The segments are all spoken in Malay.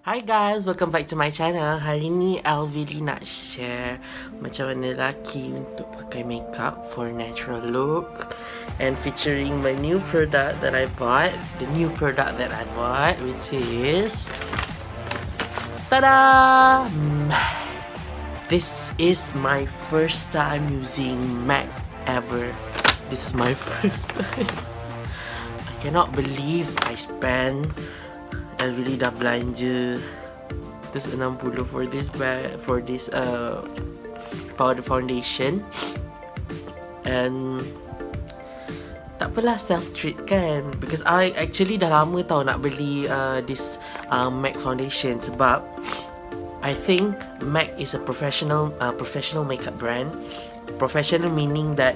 Hi guys, welcome back to my channel. Hari ni Alvili nak share macam mana lelaki untuk pakai makeup for natural look and featuring my new product that I bought. The new product that I bought, which is tada! MAC. This is my first time using MAC ever. This is my first time. I cannot believe I spent really dah belanja terus 60 for this bag, for this powder foundation. And tak apalah, self treat kan, because I actually dah lama tau nak beli this MAC foundation, sebab I think MAC is a professional makeup brand. Professional meaning that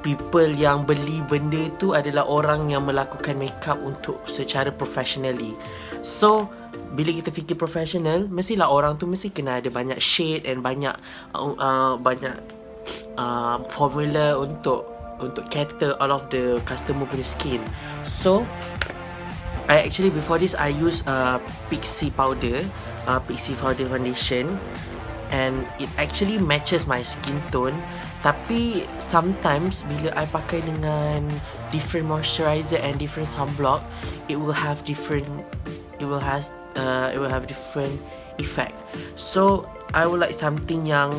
people yang beli benda tu adalah orang yang melakukan makeup untuk secara professionally. So bila kita fikir professional, mestilah orang tu mesti kena ada banyak shade and banyak formula untuk cater all of the customer punya skin. So I actually before this I use Pixie powder foundation, and it actually matches my skin tone. Tapi sometimes bila I pakai dengan different moisturizer and different sunblock, it will have different effect. So I would like something yang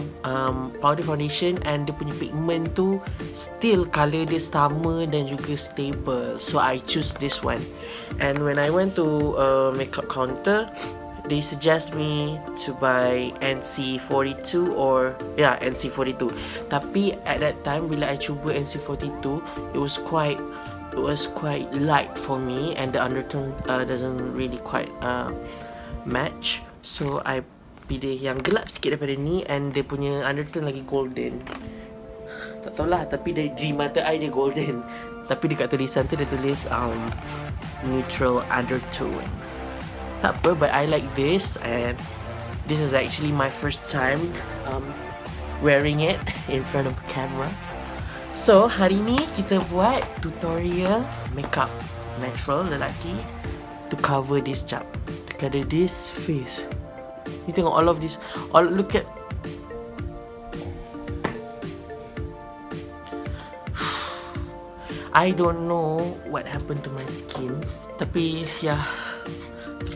powder foundation and dia punya pigment tu still colour dia sama dan juga stable. So I choose this one. And when I went to makeup counter, they suggest me to buy NC42 or NC42. Tapi at that time bila I cuba NC42, it was quite light for me, and the undertone doesn't really quite match. So I pilih yang gelap sikit daripada ni, and dia punya undertone lagi golden. Tak tahulah, tapi di mata I dia golden. Tapi dekat tulisan tu dia tulis neutral undertone. Tak apa, but I like this, and this is actually my first time wearing it in front of the camera. So hari ni kita buat tutorial makeup natural lelaki to cover this job. Look at this face. You tengok all of this. Look at. I don't know what happened to my skin, tapi yeah,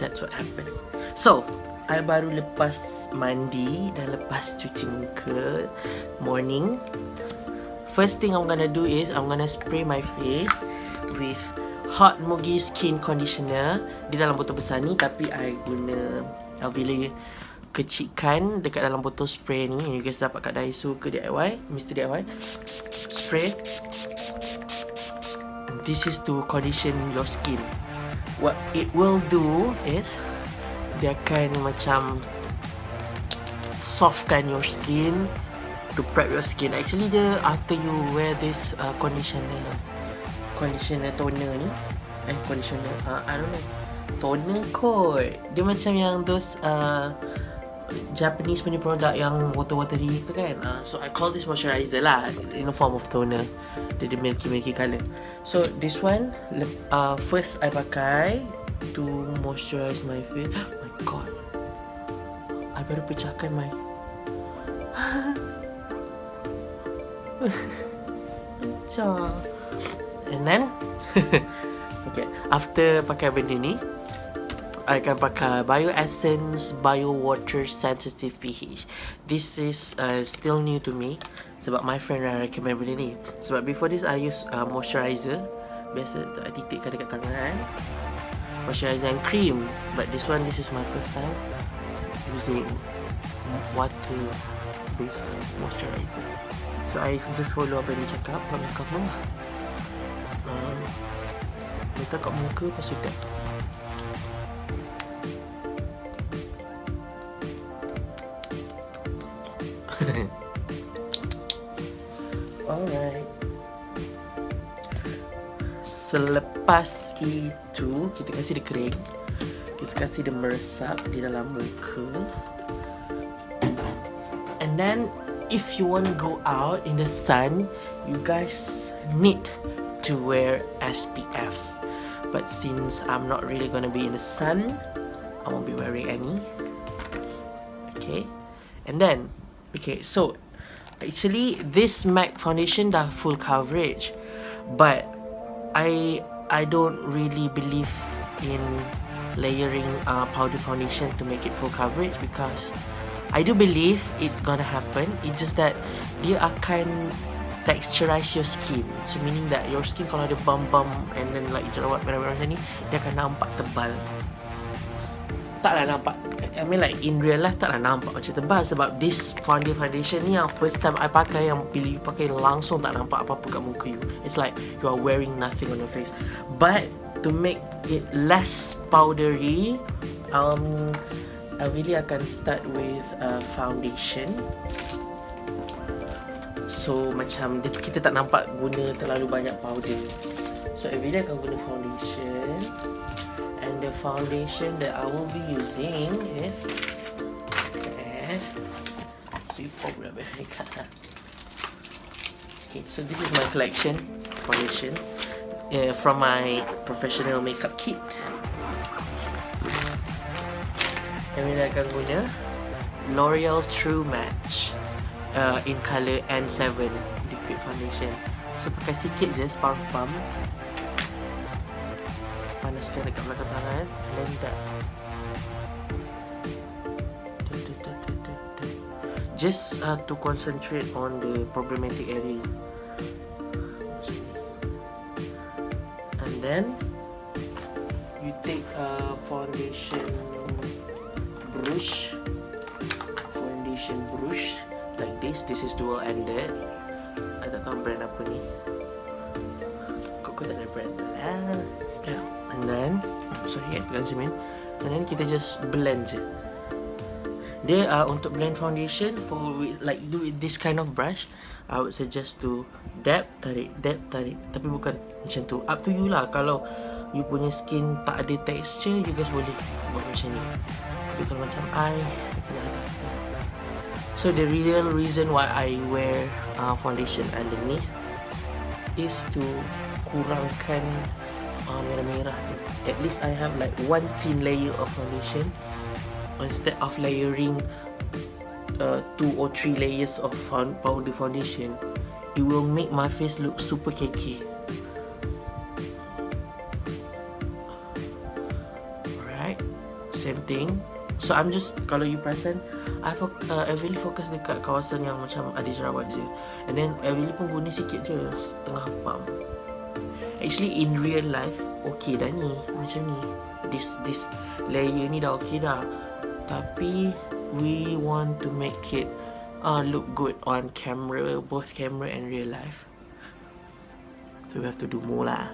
that's what happened. So I baru lepas mandi dan lepas cuci muka morning. First thing I'm gonna do is I'm gonna spray my face with Hot Mugi Skin Conditioner di dalam botol besar ni, tapi I guna Alvili kecilkan dekat dalam botol spray ni. You guys dapat kat Daiso ke DIY, Mr. DIY. Spray. And this is to condition your skin. What it will do is dia akan macam softkan your skin, to prep your skin. Actually dia after you wear this conditioner toner ni, conditioner I don't know, toner kot. Dia macam yang those Japanese punya produk yang watery tu kan. So I call this moisturizer lah, in the form of toner. Dia milky color. So this one first I pakai to moisturize my face. Oh my god, I baru pecahkan my and then okay, after pakai benda ni, I akan pakai Bio Essence Bio Water Sensitive pH. This is still new to me, sebab my friend recommend benda ni. Sebab before this I use moisturizer biasa tak titikkan dekat tangan, moisturizer and cream. But this is my first time using water based moisturizer. So I just follow apa dia cakap. Makeup tu letak kat muka, lepas tu dah. Alright. Selepas itu kita kasih dia kering, kita kasih dia meresap di dalam muka. And then if you want to go out in the sun, you guys need to wear SPF. But since I'm not really gonna be in the sun, I won't be wearing any. Okay. And then, okay, so actually this MAC foundation dah full coverage, but I don't really believe in layering powder foundation to make it full coverage, because I do believe it gonna happen. It's just that dia akan texturize your skin. So meaning that your skin kalau ada bump and then like jerawat merah-merah macam ni, dia akan nampak tebal. Taklah nampak, I mean like in real life taklah nampak macam tebal, sebab this foundation ni yang first time I pakai, yang bila you pakai langsung tak nampak apa-apa kat muka you. It's like you are wearing nothing on your face. But to make it less powdery, I really akan start with foundation. So macam kita tak nampak guna terlalu banyak powder. So I really akan guna foundation. And the foundation that I will be using is okay, so this is my collection foundation from my professional makeup kit. And I akan guna L'Oreal True Match in color N7 liquid foundation. So pakai sikit je, spark pump, panaskan dekat belakang tangan, dan dah. Just to concentrate on the problematic area. And then you take a foundation brush like this. This is dual ended. I tak tahu brand apa ni. Kok tak ada brand lah. Yeah. And then sorry, pegang cermin. And then kita just blend je. Dia untuk blend foundation, for like do with this kind of brush, I would suggest to dab, tarik. Tapi bukan macam tu. Up to you lah. Kalau you punya skin tak ada texture, you guys boleh buat macam ni. Tapi kalau macam I kena ada. So the real reason why I wear foundation underneath is to kurangkan merah-merah. At least I have like one thin layer of foundation instead of layering 2 or 3 layers of powder foundation. It will make my face look super cakey. Alright, same thing. So I'm just, kalau you perasan, I really focus dekat kawasan yang macam ada jerawat je. And then I really pun guna sikit je, setengah pump. Actually in real life okay dah ni, macam ni. This layer ni dah okay dah. Tapi we want to make it look good on camera, both camera and real life. So we have to do more lah.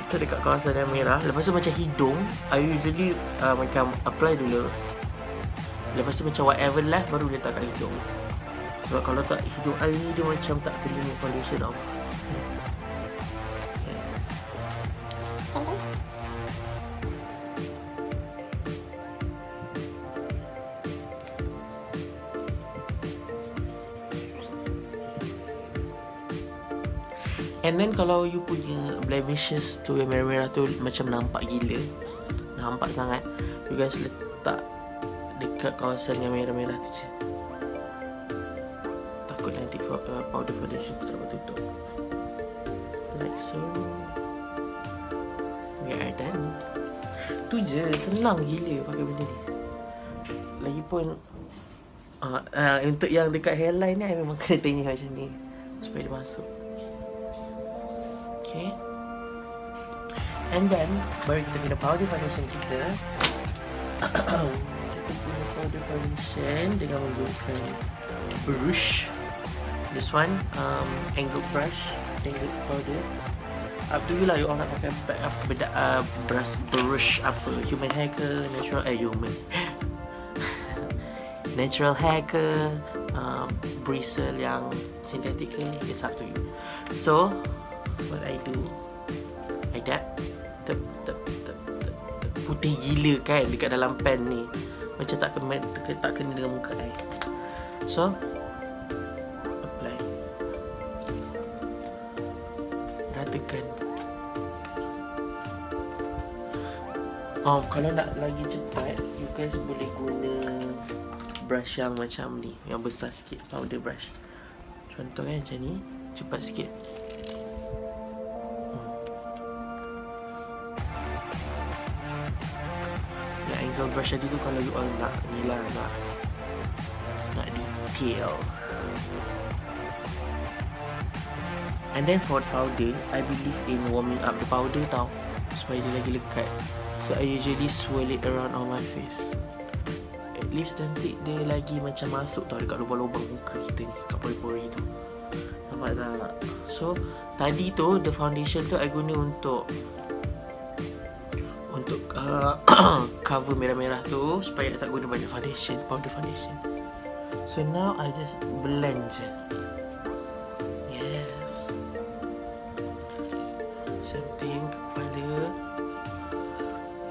Kita dekat kawasan yang merah. Lepas tu macam hidung, I usually macam apply dulu. Lepas tu macam whatever left baru letak kat hidung. Sebab kalau tak, hidung I ni dia macam tak kena foundation tau. And then kalau you punya blemishes tu yang merah-merah tu macam nampak gila, nampak sangat, you guys letak dekat kawasan yang merah-merah tu je. Takut nanti powder foundation tu tak dapat tutup. Like so. We are done. Tu je, senang gila pakai benda ni. Lagipun untuk yang dekat hairline ni, I memang kena tengok macam ni supaya dia masuk. Okay. And then baru kita guna powder foundation kita. Kita guna powder foundation dengan menggunakan brush. This one angled powder. Up to you lah, you all nak pakai brush apa, human hair ke, natural hair ke, bristle yang synthetic ke, it's up to you. So what I do, I dab, putih gila kan dekat dalam pen ni, macam tak kena dengan muka I. So apply, ratakan. Kalau nak lagi cepat, you guys boleh guna brush yang macam ni, yang besar sikit, powder brush. Contoh kan macam ni, cepat sikit. Yang angle brush tadi tu kalau you all nak ni lah, nak detail. And then for powder, I believe in warming up the powder tau, supaya dia lagi lekat. So I usually swirl it around on my face. At least nanti dia lagi macam masuk tau dekat lubang-lubang muka kita ni, kat pori-pori tu. Nampak tak? So tadi tu the foundation tu I guna untuk cover merah-merah tu, supaya I tak guna banyak foundation, powder foundation. So now I just blend je. Yes. Something kepala,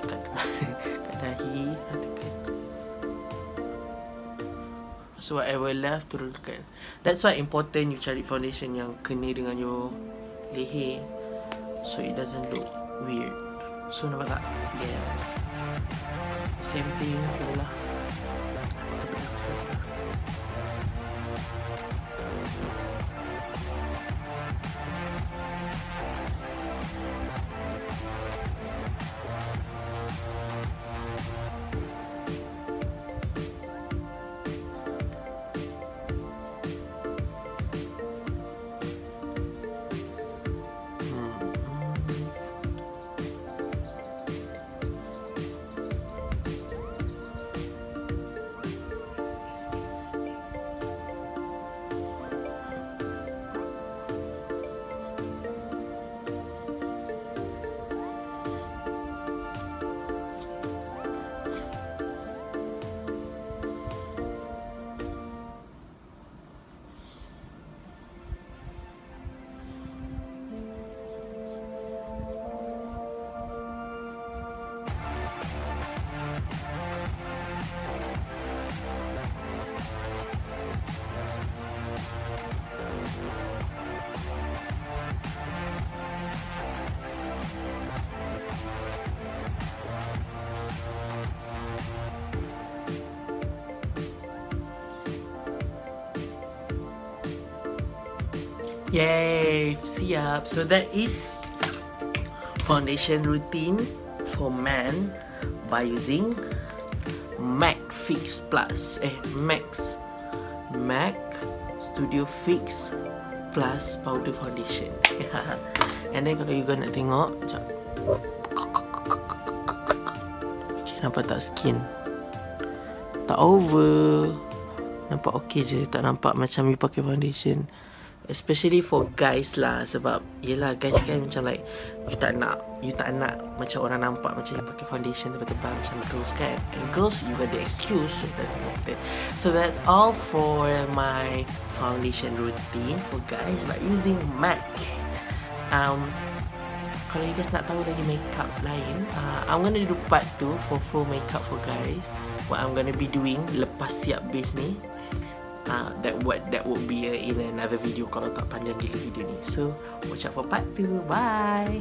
kat dahi, tekan. So whatever left turunkan. That's why important you cari foundation yang kena dengan your leher, so it doesn't look weird. So nampak tak? Yes. Same thing sebelah. Yay, siap. So that is foundation routine for men by using MAC Fix Plus. MAC Studio Fix Plus Powder Foundation. And then kalau you guys nak tengok, sekejap. Okay, nampak tak skin? Tak over. Nampak okay je, tak nampak macam you pakai foundation. Especially for guys lah, sebab yelah guys kan macam like you tak nak macam orang nampak macam you pakai foundation tebal-tebal macam girls kan. And girls, you got the excuse, so it doesn't matter. So that's all for my foundation routine for guys by using MAC. Kalau you guys nak tahu lagi makeup lain, I'm gonna do part 2 for full makeup for guys. What I'm gonna be doing lepas siap base ni. That would be in another video kalau tak panjang gila video ni. So watch out for part 2. Bye.